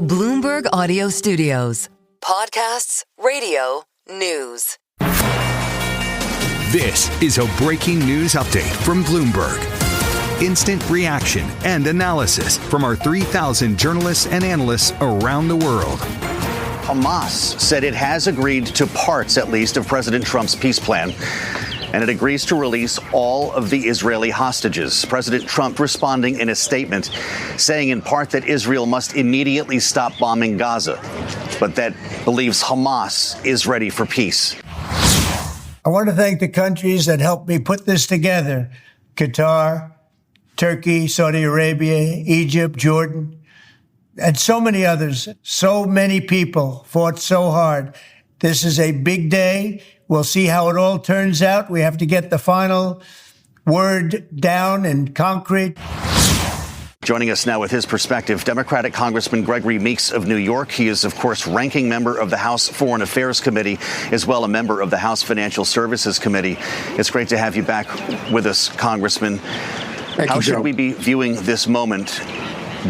Bloomberg Audio Studios. Podcasts, radio, news. This is a breaking news update from Bloomberg. Instant reaction and analysis from our 3,000 journalists and analysts around the world. Hamas said it has agreed to parts, at least, of President Trump's peace plan, and it agrees to release all of the Israeli hostages. President Trump responding in a statement, saying in part that Israel must immediately stop bombing Gaza, but that believes Hamas is ready for peace. I want to thank the countries that helped me put this together: Qatar, Turkey, Saudi Arabia, Egypt, Jordan, and so many others. So many people fought so hard. This is a big day. We'll see how it all turns out. We have to get the final word down and concrete. Joining us now with his perspective, Democratic Congressman Gregory Meeks of New York. He is, of course, ranking member of the House Foreign Affairs Committee, as well a member of the House Financial Services Committee. It's great to have you back with us, Congressman. How should we be viewing this moment?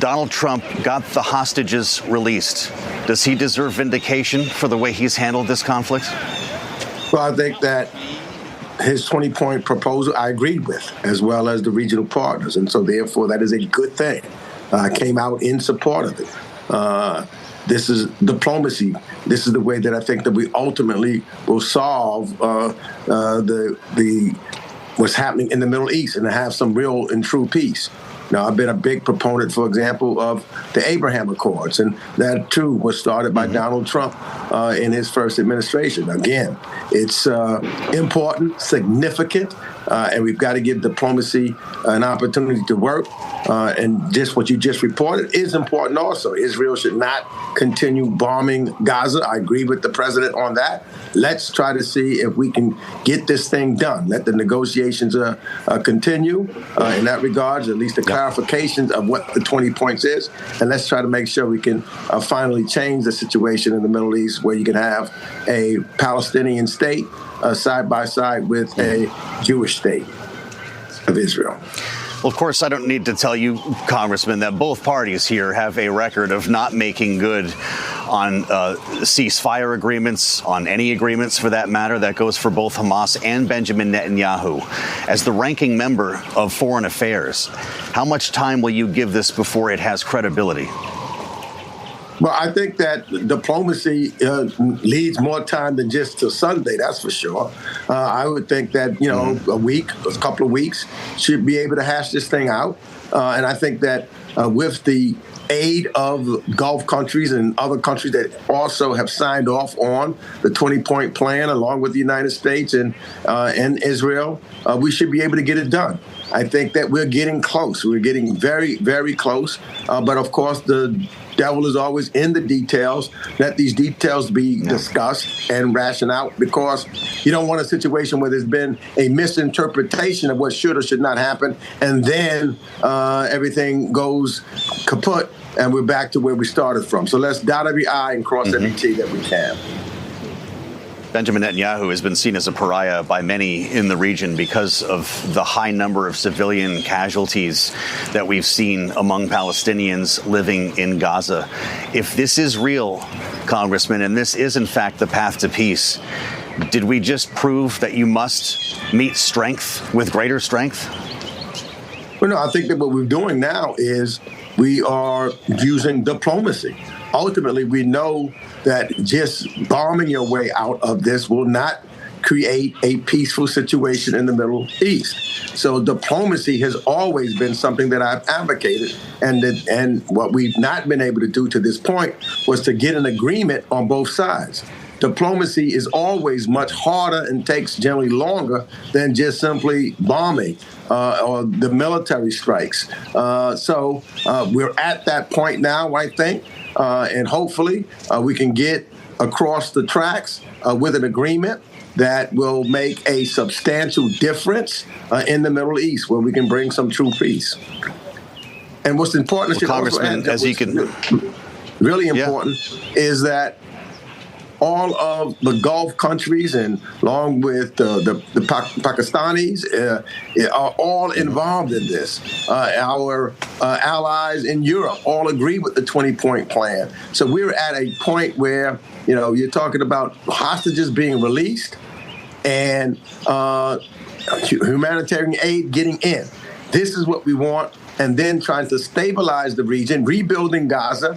Donald Trump got the hostages released. Does he deserve vindication for the way he's handled this conflict? Well, I think that his 20-point proposal I agreed with, as well as the regional partners. And so, therefore, that is a good thing. I came out in support of it. This is diplomacy. This is the way that I think that we ultimately will solve what's happening in the Middle East and to have some real and true peace. Now, I've been a big proponent, for example, of the Abraham Accords, and that, too, was started by Donald Trump in his first administration. Again, it's important, significant, and we've got to give diplomacy an opportunity to work. And just what you just reported is important also. Israel should not continue bombing Gaza. I agree with the president on that. Let's try to see if we can get this thing done. Let the negotiations continue in that regard, at least the clarifications of what the 20 points is. And let's try to make sure we can finally change the situation in the Middle East where you can have a Palestinian state side by side with a Jewish state of Israel. Well, of course, I don't need to tell you, Congressman, that both parties here have a record of not making good on ceasefire agreements, on any agreements for that matter. That goes for both Hamas and Benjamin Netanyahu. As the ranking member of Foreign Affairs, how much time will you give this before it has credibility? Well, I think that diplomacy needs more time than just till Sunday, that's for sure. I would think that, a week, a couple of weeks should be able to hash this thing out. And I think that with the aid of Gulf countries and other countries that also have signed off on the 20-point plan, along with the United States and Israel, we should be able to get it done. I think that we're getting close. We're getting very, very close. But, of course, the devil is always in the details. Let these details be discussed and rationed out, because you don't want a situation where there's been a misinterpretation of what should or should not happen, and then everything goes kaput and we're back to where we started from. So let's dot every I and cross every T that we can. Benjamin Netanyahu has been seen as a pariah by many in the region because of the high number of civilian casualties that we've seen among Palestinians living in Gaza. If this is real, Congressman, and this is, in fact, the path to peace, did we just prove that you must meet strength with greater strength? Well, no, I think that what we're doing now is we are using diplomacy. Ultimately, we know that just bombing your way out of this will not create a peaceful situation in the Middle East. So diplomacy has always been something that I've advocated. And what we've not been able to do to this point was to get an agreement on both sides. Diplomacy is always much harder and takes generally longer than just simply bombing or the military strikes. So we're at that point now, I think. And hopefully we can get across the tracks with an agreement that will make a substantial difference in the Middle East, where we can bring some true peace. And what's important, Congressman, as you can, really important, is that all of the Gulf countries and along with the Pakistanis are all involved in this. Our allies in Europe all agree with the 20-point plan. So we're at a point where, you're talking about hostages being released and humanitarian aid getting in. This is what we want. And then trying to stabilize the region, rebuilding Gaza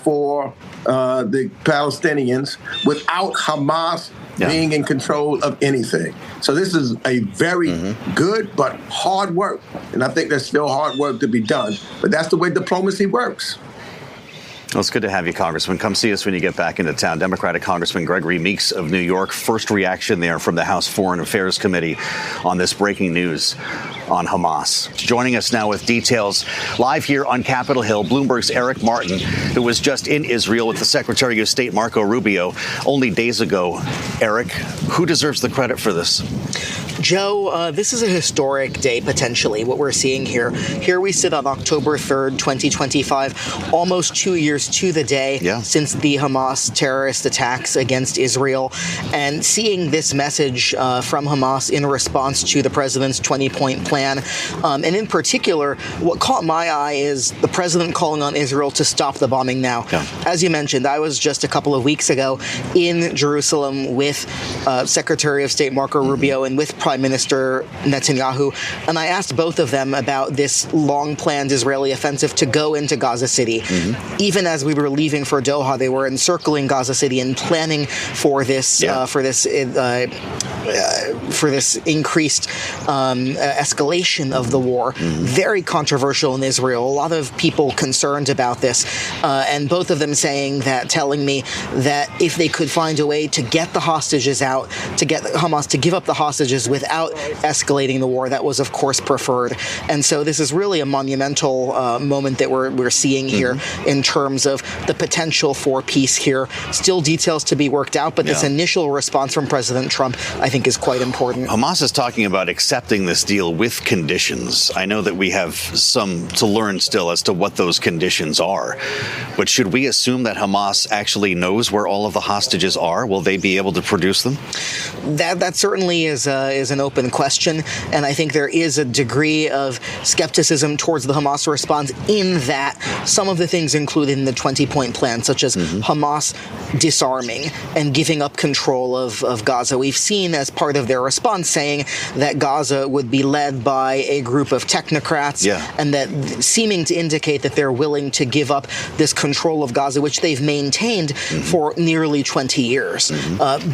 for the Palestinians without Hamas being in control of anything. So this is a very good but hard work. And I think there's still hard work to be done. But that's the way diplomacy works. Well, it's good to have you, Congressman. Come see us when you get back into town. Democratic Congressman Gregory Meeks of New York. First reaction there from the House Foreign Affairs Committee on this breaking news on Hamas. Joining us now with details live here on Capitol Hill, Bloomberg's Eric Martin, who was just in Israel with the Secretary of State Marco Rubio only days ago. Eric, who deserves the credit for this? Joe, this is a historic day, potentially, what we're seeing here. Here we sit on October 3rd, 2025, almost 2 years to the day since the Hamas terrorist attacks against Israel. And seeing this message from Hamas in response to the president's 20-point plan. And in particular, what caught my eye is the president calling on Israel to stop the bombing now. As you mentioned, I was just a couple of weeks ago in Jerusalem with Secretary of State Marco Rubio and with Prime Minister Netanyahu, and I asked both of them about this long-planned Israeli offensive to go into Gaza City. Even as we were leaving for Doha, they were encircling Gaza City and planning for this increased escalation of the war. Very controversial in Israel. A lot of people concerned about this, and both of them telling me that if they could find a way to get the hostages out, to get Hamas to give up the hostages without escalating the war, that was, of course, preferred. And so this is really a monumental moment that we're seeing here in terms of the potential for peace here. Still details to be worked out, but this initial response from President Trump, I think, is quite important. Hamas is talking about accepting this deal with conditions. I know that we have some to learn still as to what those conditions are, but should we assume that Hamas actually knows where all of the hostages are? Will they be able to produce them? That certainly is an open question, and I think there is a degree of skepticism towards the Hamas response in that some of the things included in the 20-point plan, such as Hamas disarming and giving up control of Gaza. We've seen as part of their response saying that Gaza would be led by a group of technocrats, and that seeming to indicate that they're willing to give up this control of Gaza, which they've maintained for nearly 20 years.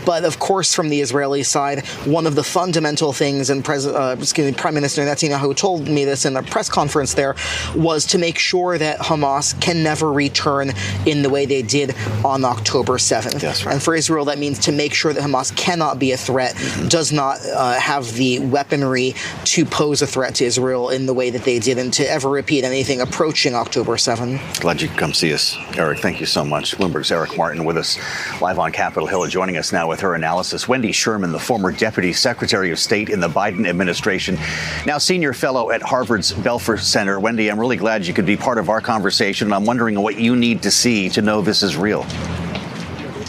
But of course, from the Israeli side, one of the fundamental things, and Prime Minister Netanyahu told me this in a press conference there, was to make sure that Hamas can never return in the way they did on October 7th. That's right. And for Israel, that means to make sure that Hamas cannot be a threat, does not have the weaponry to pose a threat to Israel in the way that they did, and to ever repeat anything approaching October 7th. Glad you could come see us, Eric. Thank you so much. Bloomberg's Eric Martin with us live on Capitol Hill, joining us now with her analysis. Wendy Sherman, the former Deputy Secretary of State in the Biden administration, now Senior Fellow at Harvard's Belfer Center. Wendy, I'm really glad you could be part of our conversation, and I'm wondering what you need to see to know this is real.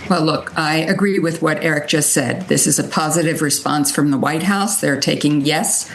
Well, look, I agree with what Eric just said. This is a positive response from the White House. They're taking yes,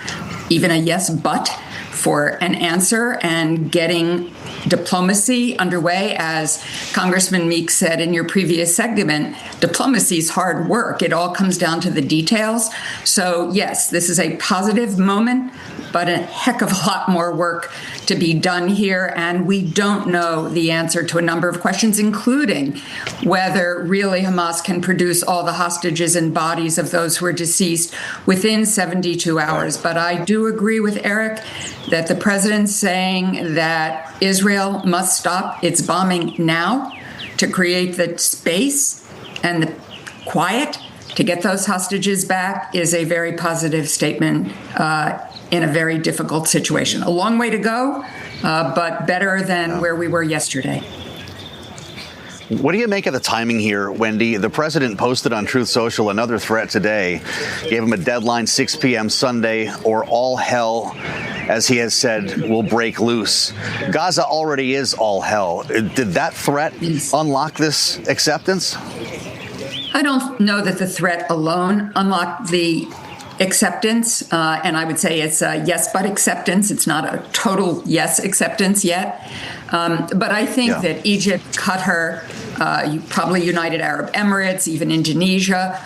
even a yes, but for an answer and getting diplomacy underway. As Congressman Meeks said in your previous segment, diplomacy is hard work. It all comes down to the details. So, yes, this is a positive moment, but a heck of a lot more work to be done here. And we don't know the answer to a number of questions, including whether really Hamas can produce all the hostages and bodies of those who are deceased within 72 hours. But I do agree with Eric that the president's saying that Israel must stop its bombing now to create the space and the quiet to get those hostages back is a very positive statement in a very difficult situation. A long way to go, but better than where we were yesterday. What do you make of the timing here, Wendy? The president posted on Truth Social another threat today, gave him a deadline, 6 p.m. Sunday, or all hell, as he has said, will break loose. Gaza already is all hell. Did that threat unlock this acceptance? I don't know that the threat alone unlocked the acceptance, and I would say it's a yes but acceptance. It's not a total yes acceptance yet. But I think that Egypt, Qatar, probably United Arab Emirates, even Indonesia,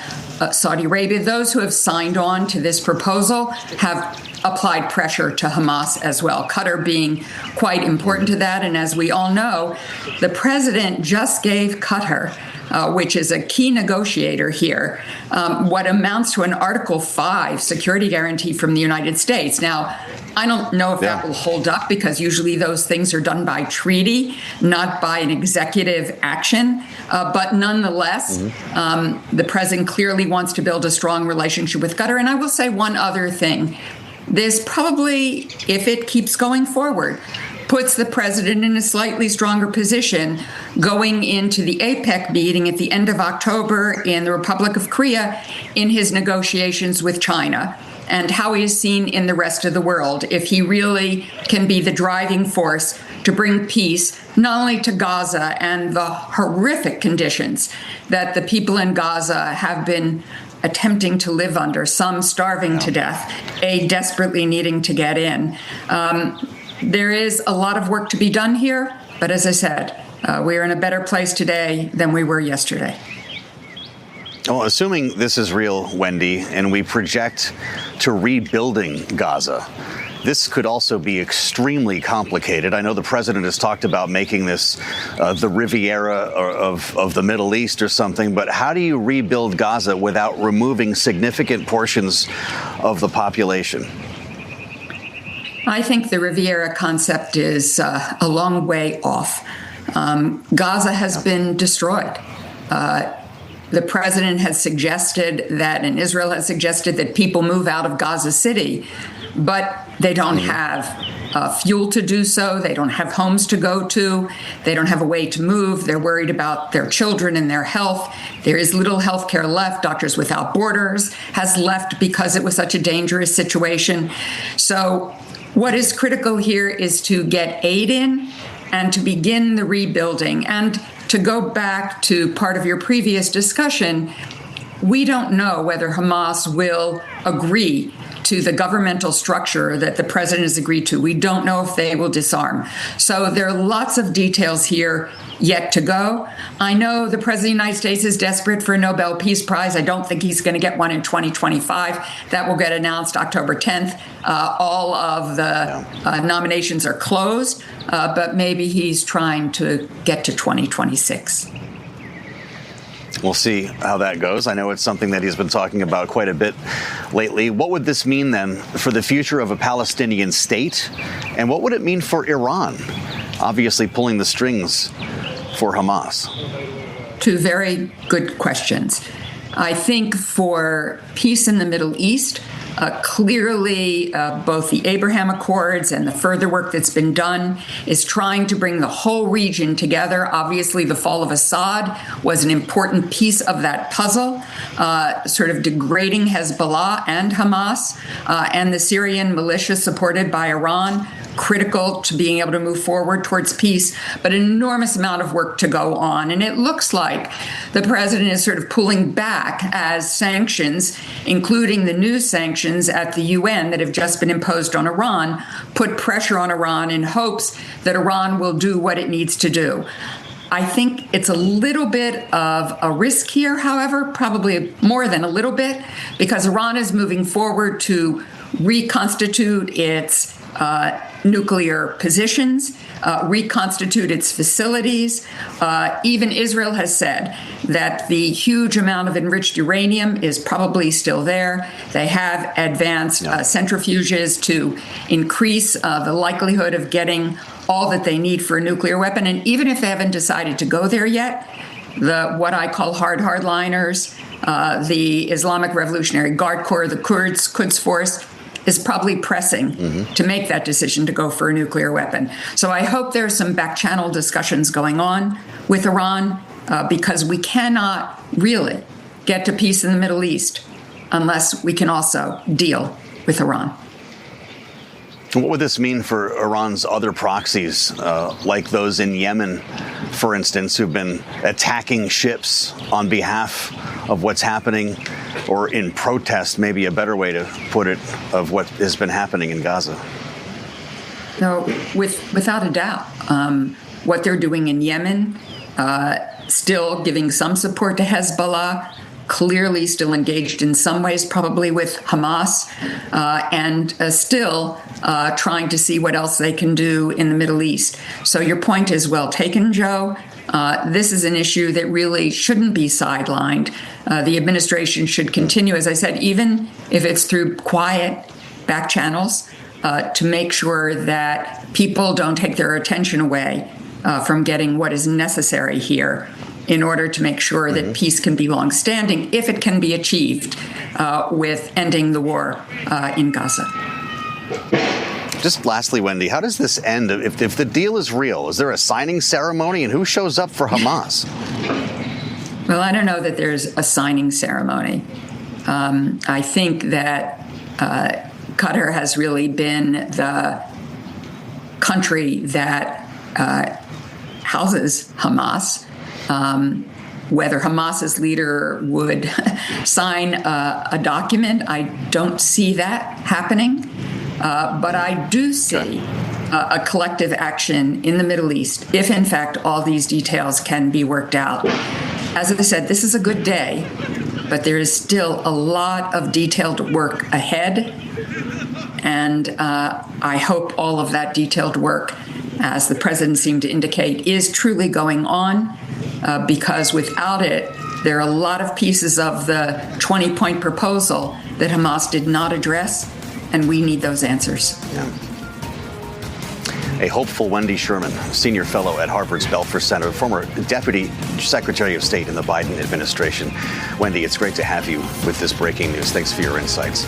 Saudi Arabia, those who have signed on to this proposal have applied pressure to Hamas as well, Qatar being quite important to that. And as we all know, the president just gave Qatar, which is a key negotiator here, what amounts to an Article 5 security guarantee from the United States. Now, I don't know if that will hold up, because usually those things are done by treaty, not by an executive action. But nonetheless, the president clearly wants to build a strong relationship with Qatar. And I will say one other thing. This probably, if it keeps going forward, puts the president in a slightly stronger position going into the APEC meeting at the end of October in the Republic of Korea in his negotiations with China, and how he is seen in the rest of the world, if he really can be the driving force to bring peace, not only to Gaza and the horrific conditions that the people in Gaza have been attempting to live under, some starving to death, desperately needing to get in. There is a lot of work to be done here, but as I said, we are in a better place today than we were yesterday. Well, assuming this is real, Wendy, and we project to rebuilding Gaza, this could also be extremely complicated. I know the president has talked about making this the Riviera of the Middle East or something, but how do you rebuild Gaza without removing significant portions of the population? I think the Riviera concept is a long way off. Gaza has been destroyed. The president has suggested that, and Israel has suggested that people move out of Gaza City, but they don't have fuel to do so. They don't have homes to go to. They don't have a way to move. They're worried about their children and their health. There is little health care left. Doctors Without Borders has left because it was such a dangerous situation. So what is critical here is to get aid in and to begin the rebuilding. And to go back to part of your previous discussion, we don't know whether Hamas will agree to the governmental structure that the president has agreed to. We don't know if they will disarm. So there are lots of details here yet to go. I know the president of the United States is desperate for a Nobel Peace Prize. I don't think he's going to get one in 2025. That will get announced October 10th. All of the nominations are closed, but maybe he's trying to get to 2026. We'll see how that goes. I know it's something that he's been talking about quite a bit lately. What would this mean then for the future of a Palestinian state? And what would it mean for Iran, obviously pulling the strings for Hamas? Two very good questions. I think for peace in the Middle East, clearly both the Abraham Accords and the further work that's been done is trying to bring the whole region together. Obviously, the fall of Assad was an important piece of that puzzle, sort of degrading Hezbollah and Hamas and the Syrian militia supported by Iran, critical to being able to move forward towards peace, but an enormous amount of work to go on. And it looks like the president is sort of pulling back as sanctions, including the new sanctions at the UN that have just been imposed on Iran, put pressure on Iran in hopes that Iran will do what it needs to do. I think it's a little bit of a risk here, however, probably more than a little bit, because Iran is moving forward to reconstitute its nuclear positions, reconstitute its facilities. Even Israel has said that the huge amount of enriched uranium is probably still there. They have advanced centrifuges to increase the likelihood of getting all that they need for a nuclear weapon. And even if they haven't decided to go there yet, what I call hardliners, the Islamic Revolutionary Guard Corps, the Quds Force, is probably pressing to make that decision to go for a nuclear weapon. So I hope there's some back-channel discussions going on with Iran because we cannot really get to peace in the Middle East unless we can also deal with Iran. What would this mean for Iran's other proxies, like those in Yemen, for instance, who've been attacking ships on behalf of what's happening, or in protest, maybe a better way to put it, of what has been happening in Gaza? No, without a doubt. What they're doing in Yemen, still giving some support to Hezbollah, clearly still engaged in some ways, probably with Hamas, and still trying to see what else they can do in the Middle East. So your point is well taken, Joe. This is an issue that really shouldn't be sidelined. The administration should continue, as I said, even if it's through quiet back channels, to make sure that people don't take their attention away from getting what is necessary here in order to make sure that peace can be longstanding, if it can be achieved with ending the war in Gaza. Just lastly, Wendy, how does this end? If the deal is real, is there a signing ceremony, and who shows up for Hamas? Well, I don't know that there's a signing ceremony. I think that Qatar has really been the country that houses Hamas. Whether Hamas's leader would sign a document, I don't see that happening. But I do see a collective action in the Middle East if, in fact, all these details can be worked out. As I said, this is a good day, but there is still a lot of detailed work ahead. And I hope all of that detailed work, as the president seemed to indicate, is truly going on, because without it, there are a lot of pieces of the 20-point proposal that Hamas did not address, and we need those answers. Yeah. A hopeful Wendy Sherman, senior fellow at Harvard's Belfer Center, former Deputy Secretary of State in the Biden administration. Wendy, it's great to have you with this breaking news. Thanks for your insights.